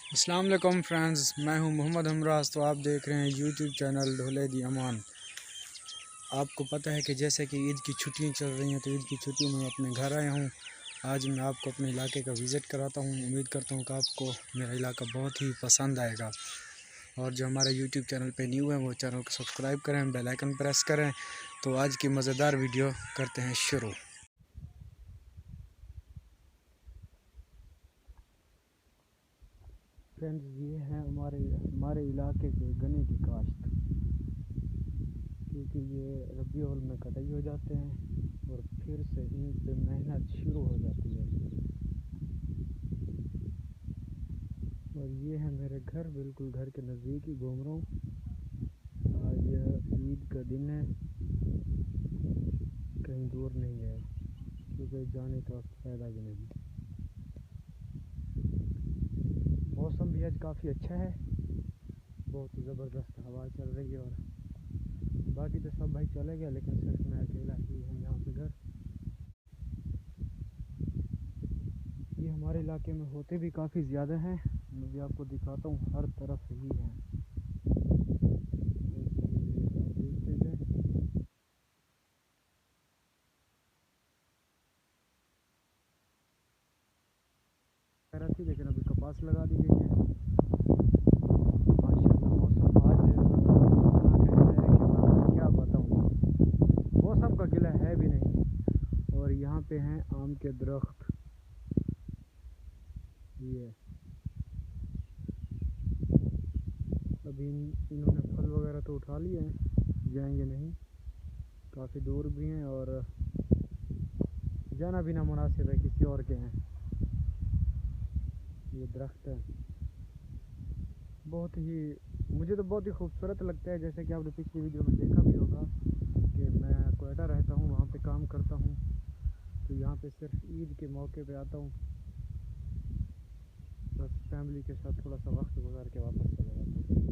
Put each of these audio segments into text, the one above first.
अस्सलाम वालेकुम फ्रेंड्स, मैं हूं मोहम्मद हमराज। तो आप देख रहे हैं यूट्यूब चैनल ढोले दी अमान। आपको पता है कि जैसे कि ईद की छुट्टियां चल रही हैं, तो ईद की छुट्टियों में अपने घर आया हूं। आज मैं आपको अपने इलाके का विज़िट कराता हूं। उम्मीद करता हूं कि आपको मेरा इलाका बहुत ही पसंद आएगा। और जो हमारे यूट्यूब चैनल पे न्यू है वो चैनल को सब्सक्राइब करें, बेल आइकन प्रेस करें। तो आज की मज़ेदार वीडियो करते हैं शुरू। फ्रेंड्स, ये है हमारे इलाके के गन्ने की काश्त, क्योंकि ये रबी अव्वल में कटाई हो जाते हैं और फिर से इन पे मेहनत शुरू हो जाती है। और ये है मेरे घर, बिल्कुल घर के नज़दीक ही घूम रहा हूँ। आज ईद का दिन है, कहीं दूर नहीं है क्योंकि जाने का फ़ायदा भी नहीं। मौसम भी आज काफ़ी अच्छा है, बहुत ज़बरदस्त हवा चल रही है। और बाकी तो सब भाई चले गए, लेकिन सिर्फ मैं अकेला ही हूँ यहाँ पे घर। ये हमारे इलाके में होते भी काफ़ी ज़्यादा हैं, मैं भी आपको दिखाता हूँ। हर तरफ ही है, आप देखते जाए। थी लेकिन अभी कपास लगा दी गई है। माशाल्लाह मौसम आज इतना कहता है कि मैं आपको क्या बताऊँ, मौसम का गिला है भी नहीं। और यहाँ पे हैं आम के दरख्त। ये अभी इन्होंने फल वगैरह तो उठा लिए हैं, जाएंगे नहीं, काफ़ी दूर भी हैं और जाना भी ना मुनासिब है, किसी और के हैं। ये दरख्त है, बहुत ही, मुझे तो बहुत ही खूबसूरत लगता है। जैसे कि आपने पिछली वीडियो में देखा भी होगा कि मैं कोयटा रहता हूँ, वहाँ पे काम करता हूँ। तो यहाँ पे सिर्फ ईद के मौके पे आता हूँ, बस फैमिली के साथ थोड़ा सा वक्त गुजार के वापस चला जाता हूँ।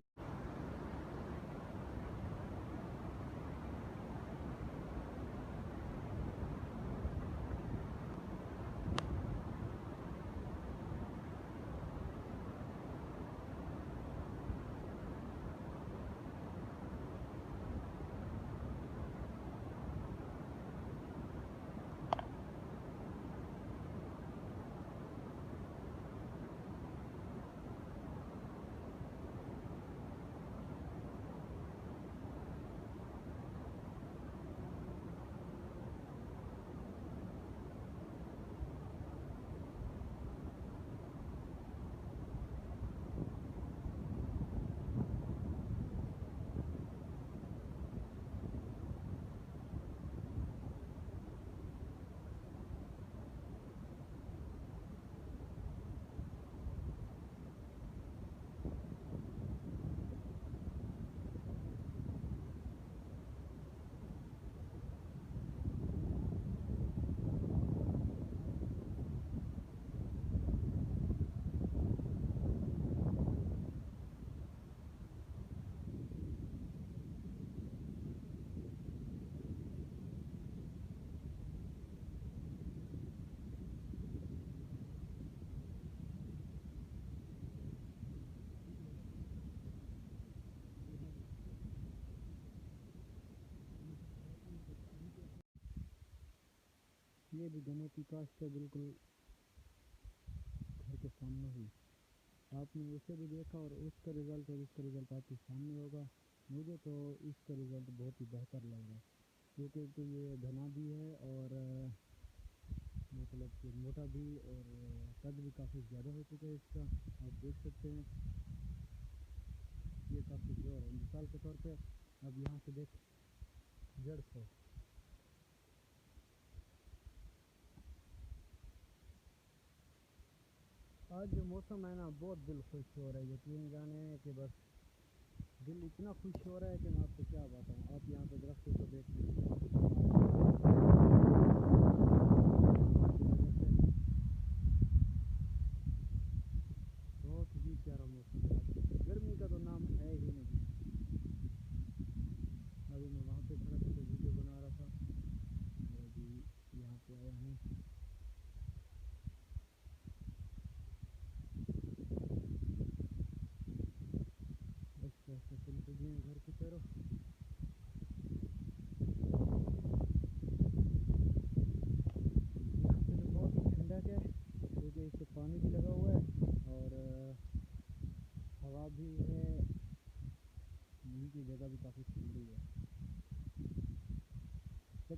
ये भी गन्ने की काश्त है, बिल्कुल घर के सामने ही। आपने उसे भी देखा और उसका रिज़ल्ट और इसका रिज़ल्ट आपके सामने होगा। मुझे तो इसका रिज़ल्ट बहुत ही बेहतर लग रहा है, क्योंकि तो ये घना भी है और मतलब कि मोटा भी, और कद भी काफ़ी ज़्यादा हो चुका है इसका। आप देख सकते हैं ये काफ़ी जोर है। मिसाल के तौर पे अब यहाँ से देख, जड़ से आज जो मौसम है ना, बहुत दिल खुश हो रहा है। यकीन जाने कि बस दिल इतना खुश हो रहा है कि मैं आपको क्या बताऊँ। आप यहाँ पे दरख्तों को देख बहुत ही प्यारा मौसम है। गर्मी का तो नाम है ही नहीं। अभी मैं वहाँ पे खड़ा था तो वीडियो बना रहा था, और अभी यहाँ पे आया हूँ।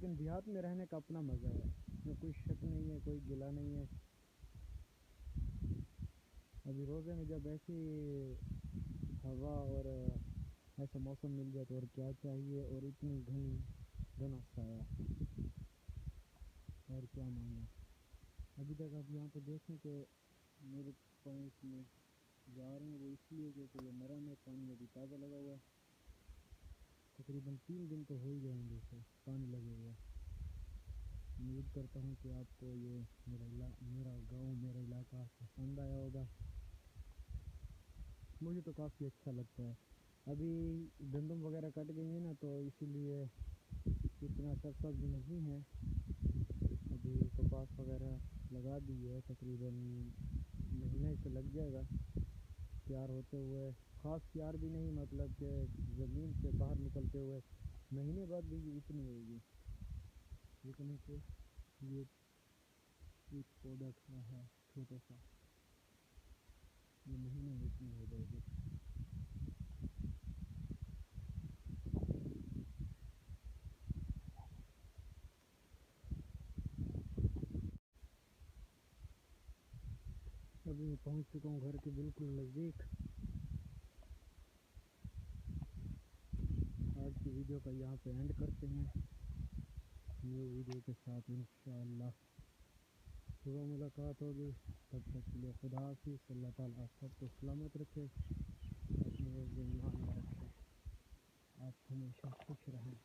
लेकिन देहात में रहने का अपना मज़ा है, इसमें कोई शक नहीं है, कोई गिला नहीं है। अभी रोज़े में जब ऐसी हवा और ऐसा मौसम मिल जाए तो और क्या चाहिए, और इतनी घना साया, और क्या मांगे। अभी तक आप यहाँ पे देखें कि मेरे पाँव इसमें जा रहे हैं, वो इसलिए क्योंकि ये नरम है, पानी अभी ताज़ा लगा हुआ है। तकरीबन 3 दिन तो हो ही जाएंगे इसे पानी लगे हुए। उम्मीद करता हूँ कि आपको ये मेरा गांव, मेरा इलाका पसंद आया होगा। मुझे तो काफ़ी अच्छा लगता है। अभी गंदम वगैरह कट गई है ना, तो इसीलिए इतना सरसब्ज नहीं है। अभी कपास वगैरह लगा दी है, तकरीबन महीने से लग जाएगा तैयार होते हुए। ख़ास तैयार भी नहीं, मतलब कि ज़मीन से बाहर निकलते हुए महीने बाद भी इतनी होगी। जितने के ये एक पौधा खड़ा है छोटा सा, ये महीने में इतनी हो जाएगी। अभी मैं पहुंच चुका हूँ घर के बिल्कुल नज़दीक। आज की वीडियो का यहाँ पे एंड करते हैं, न्यू वीडियो के साथ इंशाअल्लाह सुबह मुलाकात होगी। तब तक के लिए खुदा हाफिज़। अल्लाह ताला आप सबको सलामत रखे, अपने ईमान में रखे, आप हमेशा खुश रहें।